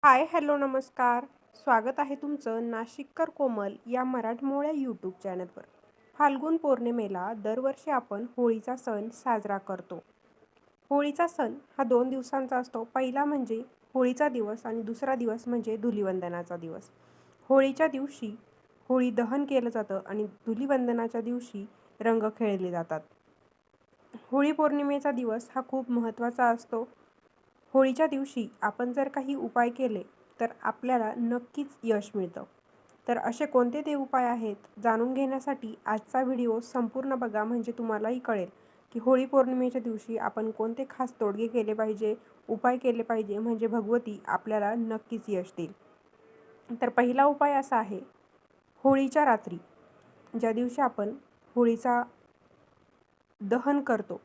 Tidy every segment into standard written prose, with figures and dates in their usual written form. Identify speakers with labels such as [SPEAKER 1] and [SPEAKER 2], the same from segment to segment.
[SPEAKER 1] हाय, hello, नमस्कार. स्वागत आहे तुमचं नाशिककर कोमल या मराठमोळ्या यूट्यूब चॅनलवर. फाल्गुन पौर्णिमेला दरवर्षी आपण होळीचा सण साजरा करतो. होळीचा सण हा 2 दिवसांचा असतो. पहिला म्हणजे होळीचा दिवस आणि दुसरा दिवस म्हणजे धुलीवंदनाचा दिवस. होळीच्या दिवशी होळी दहन केलं जातं आणि धुलीवंदनाच्या दिवशी रंग खेळले जातात. होळी पौर्णिमेचा दिवस हा खूप महत्त्वाचा असतो. होळीच्या दिवशी आपण जर काही उपाय केले तर आपल्याला नक्कीच यश मिळतं. तर असे कोणते ते उपाय आहेत जाणून घेण्यासाठी आजचा व्हिडिओ संपूर्ण बघा, म्हणजे तुम्हालाही कळेल की होळी पौर्णिमेच्या दिवशी आपण कोणते खास तोडगे केले पाहिजे, उपाय केले पाहिजे, म्हणजे भगवती आपल्याला नक्कीच यश देईल. तर पहिला उपाय असा आहे, होळीच्या रात्री ज्या दिवशी आपण होळीचा दहन करतो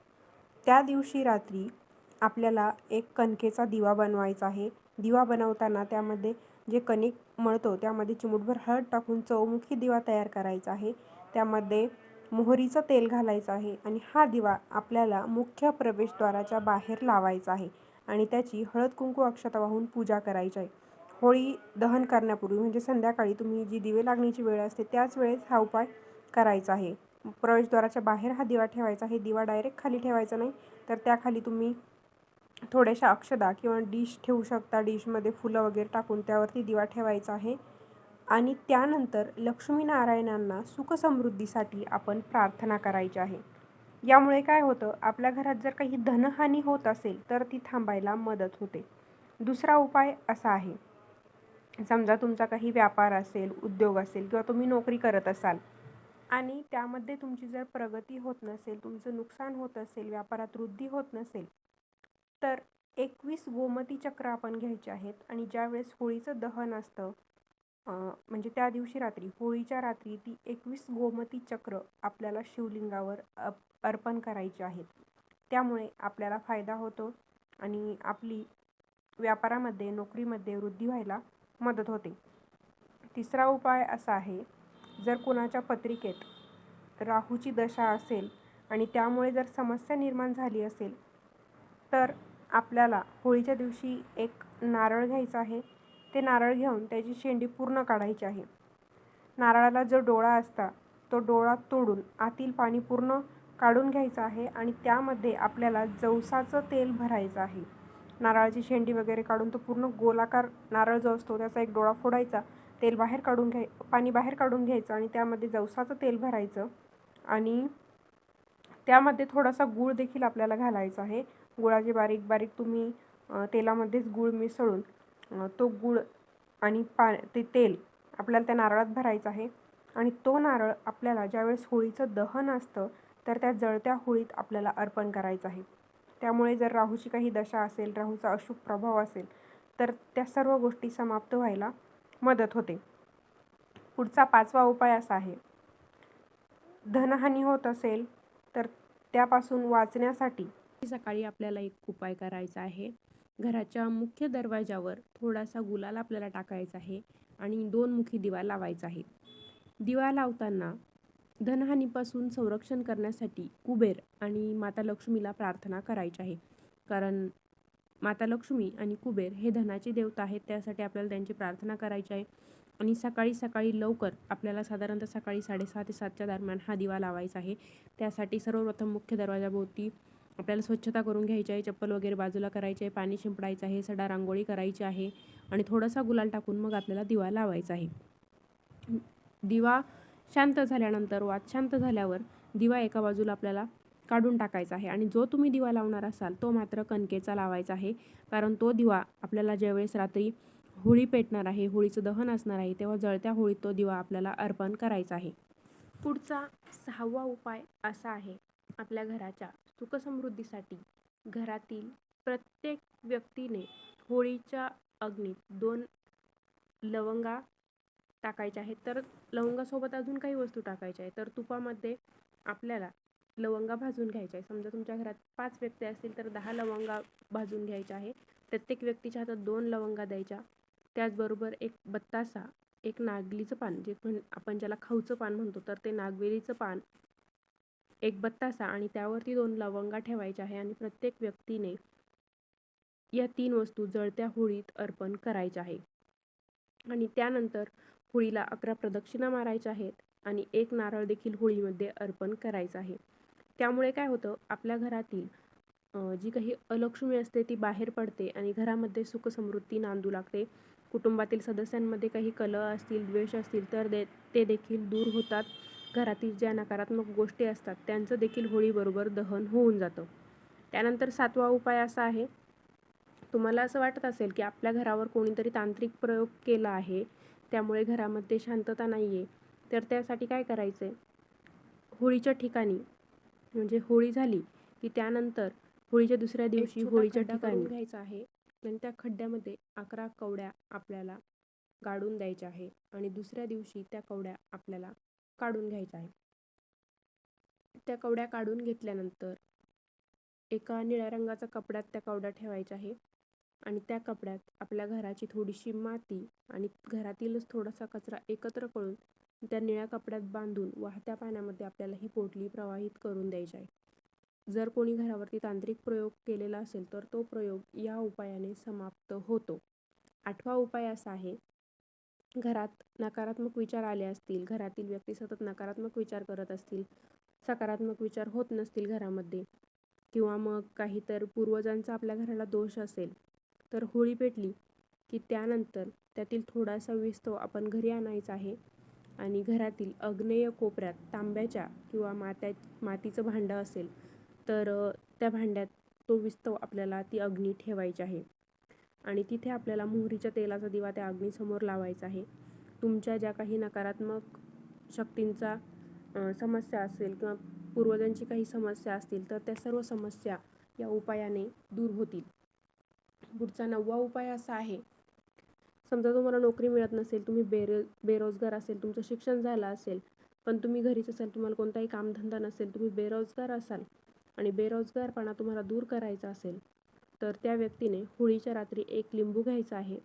[SPEAKER 1] त्या दिवशी रात्री आपल्याला एक कणकेचा दिवा बनवायचा आहे. दिवा बनवताना त्यामध्ये जे कणिक मळतो त्यामध्ये चिमूटभर हळद टाकून चौमुखी दिवा तयार करायचा आहे. त्यामध्ये मोहरीचं तेल घालायचं आहे आणि हा दिवा आपल्याला मुख्य प्रवेशद्वाराच्या बाहेर लावायचा आहे आणि त्याची हळद कुंकू अक्षता वाहून पूजा करायची आहे. होळी दहन करण्यापूर्वी म्हणजे संध्याकाळी तुम्ही जी दिवे लागण्याची वेळ असते त्याच वेळेस हा उपाय करायचा आहे. प्रवेशद्वाराच्या बाहेर हा दिवा ठेवायचा आहे. दिवा डायरेक्ट खाली ठेवायचा नाही, तर त्याखाली तुम्ही थोड्याशा अक्षदा किंवा डिश ठेवू शकता. डिशमध्ये फुलं वगैरे टाकून त्यावरती दिवा ठेवायचा आहे आणि त्यानंतर लक्ष्मीनारायणांना सुखसमृद्धीसाठी आपण प्रार्थना करायची आहे. यामुळे काय होतं, आपल्या घरात जर काही धनहानी होत असेल तर ती थांबायला मदत होते. दुसरा उपाय असा आहे, समजा तुमचा काही व्यापार असेल, उद्योग असेल किंवा तुम्ही नोकरी करत असाल आणि त्यामध्ये तुमची जर प्रगती होत नसेल, तुमचं नुकसान होत असेल, व्यापारात वृद्धी होत नसेल, तर 21 गोमती चक्र आपण घ्यायचे आहेत आणि ज्यावेळेस होळीचं दहन असतं म्हणजे त्या दिवशी रात्री, होळीच्या रात्री ती 21 गोमती चक्र आपल्याला शिवलिंगावर अर्पण करायची आहेत. त्यामुळे आपल्याला फायदा होतो आणि आपली व्यापारामध्ये, नोकरीमध्ये वृद्धी व्हायला मदत होते. तिसरा उपाय असा आहे, जर कुणाच्या पत्रिकेत राहूची दशा असेल आणि त्यामुळे जर समस्या निर्माण झाली असेल तर आपल्याला होळीच्या दिवशी एक नारळ घ्यायचा आहे. ते नारळ घेऊन त्याची शेंडी पूर्ण काढायची आहे. नारळाला जो डोळा असता तो डोळा तोडून आतील पाणी पूर्ण काढून घ्यायचं आहे आणि त्यामध्ये आपल्याला जवसाचं तेल भरायचं आहे. नारळाची शेंडी वगैरे काढून तो पूर्ण गोलाकार नारळ जो असतो त्याचा एक डोळा फोडायचा, तेल बाहेर काढून पाणी बाहेर काढून घ्यायचं आणि त्यामध्ये जवसाचं तेल भरायचं आणि त्यामध्ये थोडासा गूळ देखील आपल्याला घालायचा आहे. गुळाचे बारीक बारीक तुम्ही तेलामध्येच गूळ मिसळून तो गूळ आणि ते तेल आपल्याला त्या नारळात भरायचं आहे आणि तो नारळ आपल्याला ज्यावेळेस होळीचं दहन असतं तर त्या जळत्या होळीत आपल्याला अर्पण करायचं आहे. त्यामुळे जर राहूची काही दशा असेल, राहूचा अशुभ प्रभाव असेल तर त्या सर्व गोष्टी समाप्त व्हायला मदत होते. पुढचा 5वा उपाय असा आहे, धनहानी होत असेल तर त्यापासून वाचण्यासाठी सकाळी आपल्याला एक उपाय करायचा आहे. घराच्या मुख्य दरवाजावर थोडासा गुलाल आपल्याला टाकायचा आहे आणि 2 मुखी दिवा लावायचा आहे. दिवा लावताना धनहानीपासून संरक्षण करण्यासाठी कुबेर आणि माता लक्ष्मीला प्रार्थना करायची आहे. कारण माता लक्ष्मी आणि कुबेर हे धनाचे देवता आहेत, त्यासाठी आपल्याला त्यांची प्रार्थना करायची आहे. आणि सकाळी सकाळी लवकर आपल्याला साधारणतः सकाळी 6:30 ते 7च्या दरम्यान हा दिवा लावायचा आहे. त्यासाठी सर्वप्रथम मुख्य दरवाजाभोवती आपल्याला स्वच्छता करून घ्यायची आहे, चप्पल वगैरे बाजूला करायची आहे, पाणी शिंपडायचं आहे, सडा रांगोळी करायची आहे आणि थोडासा गुलाल टाकून मग आपल्याला दिवा लावायचा आहे. दिवा शांत झाल्यानंतर, वात शांत झाल्यावर दिवा एका बाजूला आपल्याला काढून टाकायचा आहे आणि जो तुम्ही दिवा लावणार असाल तो मात्र कणकेचा लावायचा आहे. कारण तो दिवा आपल्याला ज्यावेळेस रात्री होळी पेटणार आहे, होळीचं दहन असणार आहे, तेव्हा जळत्या होळीत तो दिवा आपल्याला अर्पण करायचा आहे. पुढचा 6वा उपाय असा आहे, आपल्या घराच्या सुखसमृद्धीसाठी घरातील प्रत्येक व्यक्तीने होळीच्या अग्नीत 2 लवंगा टाकायच्या आहेत. तर लवंगासोबत अजून काही वस्तू टाकायच्या आहेत. तर तुपामध्ये आपल्याला लवंगा भाजून घ्यायच्या आहे. समजा तुमच्या घरात 5 व्यक्ती असतील तर 10 लवंगा भाजून घ्यायच्या आहे. प्रत्येक व्यक्तीच्या हातात 2 लवंगा द्यायच्या. त्याचबरोबर एक बत्तासा, एक नागलीचं पान, जे आपण ज्याला खाऊचं पान म्हणतो, तर ते नागवेलीचं पान, एक बत्तासा आणि त्यावरती 2 लवंगा ठेवायच्या आहे आणि प्रत्येक व्यक्तीने या 3 वस्तू जळत्या होळीत अर्पण करायच्या आहे. आणि त्यानंतर होळीला 11 प्रदक्षिणा मारायच्या आहेत आणि 1 नारळ देखील होळीमध्ये अर्पण करायचं आहे. त्यामुळे काय होतं, आपल्या घरातील जी काही अलक्ष्मी असते ती बाहेर पडते आणि घरामध्ये सुख समृद्धी नांदू लागते. कुटुंबातील सदस्यांमध्ये काही कलह असतील, द्वेष असतील तर ते देखील दूर होतात. घरातील ज्या नकारात्मक गोष्टी असतात त्यांचं देखील होळीबरोबर दहन होऊन जातं. त्यानंतर 7वा उपाय असा आहे, तुम्हाला असं वाटत असेल की आपल्या घरावर कोणीतरी तांत्रिक प्रयोग केला आहे, त्यामुळे घरामध्ये शांतता नाही आहे, तर त्यासाठी काय करायचं आहे, होळीच्या ठिकाणी म्हणजे होळी झाली की त्यानंतर होळीच्या दुसऱ्या दिवशी होळीच्या ठिकाणी घ्यायचा आहे आणि त्या खड्ड्यामध्ये 11 कवड्या आपल्याला गाडून द्यायच्या आहे आणि दुसऱ्या दिवशी त्या कवड्या आपल्याला काढून घ्यायच्या आहे. त्या कवड्या काढून घेतल्यानंतर एका निळ्या रंगाच्या कपड्यात त्या कवड्या ठेवायच्या आहे आणि त्या कपड्यात आपल्या घराची थोडीशी माती आणि घरातीलच थोडासा कचरा एकत्र करून त्या निळ्या कपड्यात बांधून वाहत्या पाण्यामध्ये आपल्याला ही पोटली प्रवाहित करून द्यायची आहे. जर कोणी घरावरती तांत्रिक प्रयोग केलेला असेल तर तो प्रयोग या उपायाने समाप्त होतो. 8वा उपाय असा आहे, घरात नकारात्मक विचार आले असतील, घरातील व्यक्ती सतत नकारात्मक विचार करत असतील, सकारात्मक विचार होत नसतील घरामध्ये, किंवा मग काही तर पूर्वजांचा आपल्या घराला दोष असेल, तर होळी पेटली की त्यानंतर त्यातील थोडासा विस्तव आपण घरी आणायचा आहे आणि घरातील आग्नेय कोपऱ्यात तांब्याच्या किंवा मातीचं भांडं असेल तर त्या भांड्यात तो विस्तव आपल्याला ती अग्नी ठेवायची आहे आणि तिथे आपल्याला मोहरीच्या तेलाचा दिवा त्या अग्नीसमोर लावायचा आहे. तुमच्या ज्या काही नकारात्मक शक्तींचा समस्या असेल किंवा पूर्वजांची काही समस्या असतील तर त्या सर्व समस्या या उपायाने दूर होतील. पुढचा 9वा उपाय असा आहे, समजा तुम्हाला नोकरी मिळत नसेल, तुम्ही बेरोजगार असेल, तुमचं शिक्षण झालं असेल पण तुम्ही घरीच असाल, तुम्हाला कोणताही कामधंदा नसेल, तुम्ही बेरोजगार असाल आणि बेरोजगारपणा तुम्हाला दूर करायचा असेल तर त्या व्यक्तीने होळीच्या रात्री 1 लिंबू घ्यायचा आहे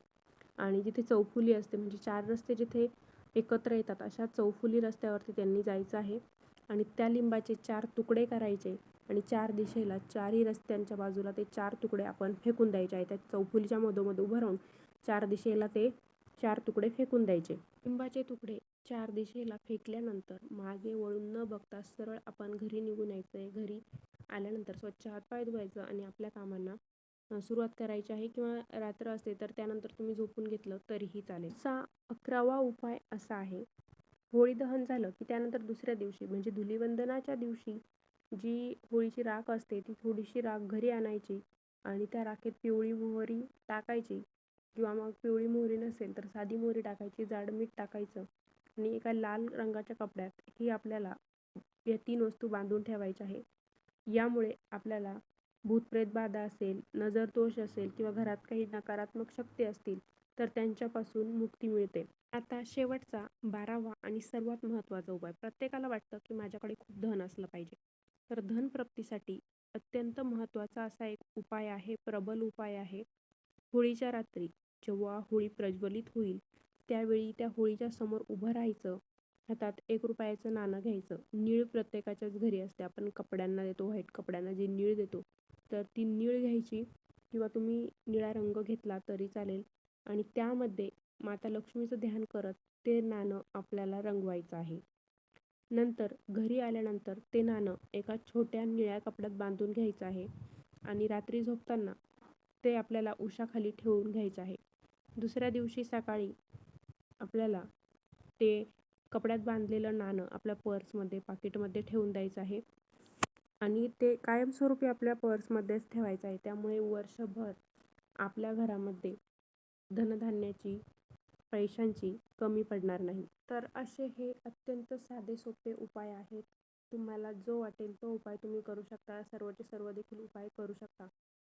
[SPEAKER 1] आणि जिथे चौफुली असते म्हणजे 4 रस्ते जिथे एकत्र येतात अशा चौफुली रस्त्यावरती त्यांनी जायचं आहे आणि त्या लिंबाचे 4 तुकडे करायचे आणि 4 दिशेला 4ही रस्त्यांच्या बाजूला ते 4 तुकडे आपण फेकून द्यायचे आहे. त्या चौफुलीच्या मधोमध उभं राहून 4 दिशेला ते 4 तुकडे फेकून द्यायचे. लिंबाचे तुकडे 4 दिशेला फेकल्यानंतर मागे वळून न बघता सरळ आपण घरी निघून यायचं आहे. घरी आल्यानंतर स्वच्छ हातपाय धुवायचं आणि आपल्या कामांना सुरुवात करायची आहे किंवा रात्र असते तर त्यानंतर तुम्ही झोपून घेतलं तरीही चालेल. 11वा उपाय असा आहे, होळी दहन झालं की त्यानंतर दुसऱ्या दिवशी म्हणजे धुलीवंदनाच्या दिवशी जी होळीची राख असते ती थोडीशी राख घरी आणायची आणि त्या राखेत पिवळी मोहरी टाकायची किंवा मग पिवळी मोहरी नसेल तर साधी मोहरी टाकायची, जाड मीठ टाकायचं आणि एका लाल रंगाच्या कपड्यात ही आपल्याला या 3 वस्तू बांधून ठेवायच्या आहे. यामुळे आपल्याला भूतप्रेत बाधा असेल, नजर दोष असेल किंवा घरात काही नकारात्मक शक्ती असतील तर त्यांच्यापासून मुक्ती मिळते. आता शेवटचा 12वा आणि सर्वात महत्त्वाचा उपाय, प्रत्येकाला वाटतं की माझ्याकडे खूप धन असलं पाहिजे, तर धन प्राप्तीसाठी अत्यंत महत्त्वाचा असा एक उपाय आहे, प्रबल उपाय आहे. होळीच्या रात्री जेव्हा होळी प्रज्वलित होईल त्यावेळी त्या होळीच्या समोर उभं राहायचं, हातात 1 रुपयाचं नाणं घ्यायचं. नीळ प्रत्येकाच्याच घरी असते, आपण कपड्यांना देतो, व्हाईट कपड्यांना जी नीळ देतो तर ती नीळ घ्यायची किंवा तुम्ही निळा रंग घेतला तरी चालेल आणि त्यामध्ये माता लक्ष्मीचं ध्यान करत ते नाणं आपल्याला रंगवायचं आहे. नंतर घरी आल्यानंतर ते नाणं एका छोट्या निळ्या कपड्यात बांधून घ्यायचं आहे आणि रात्री झोपताना ते आपल्याला उशाखाली ठेवून घ्यायचं आहे. दुसऱ्या दिवशी सकाळी आपल्याला ते कपड्यात बांधलेलं नाणं आपल्या पर्समध्ये, पाकिटमध्ये ठेवून द्यायचं आहे आणि ते कायमस्वरूपी आपल्या पर्समध्येच ठेवायचं आहे. त्यामुळे वर्षभर आपल्या घरामध्ये धनधान्याची, पैशांची कमी पडणार नाही. तर असे हे अत्यंत साधे सोपे उपाय आहेत. तुम्हाला जो वाटेल तो उपाय तुम्ही करू शकता, सर्वचे सर्व देखील उपाय करू शकता.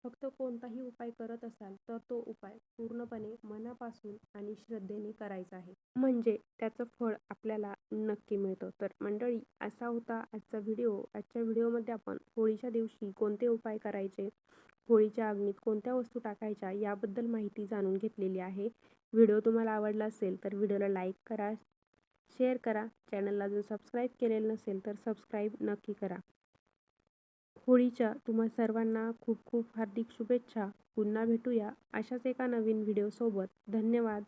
[SPEAKER 1] फक्त कोणताही उपाय करत असाल तर तो उपाय पूर्णपणे मनापासून आणि श्रद्धेने करायचा आहे, म्हणजे त्याचं फळ आपल्याला नक्की मिळतं. तर मंडळी, असा होता आजचा व्हिडिओ. आजच्या व्हिडिओमध्ये आपण होळीच्या दिवशी कोणते उपाय करायचे, होळीच्या अग्नीत कोणत्या वस्तू टाकायच्या याबद्दल माहिती जाणून घेतलेली आहे. व्हिडिओ तुम्हाला आवडला असेल तर व्हिडिओला लाईक करा, शेअर करा. चॅनलला जर सबस्क्राईब केलेलं नसेल तर सबस्क्राईब नक्की करा. होळीच्या तुम्हा सर्वांना खूप खूप हार्दिक शुभेच्छा. पुन्हा भेटूया अशाच एका नवीन व्हिडिओसोबत. धन्यवाद.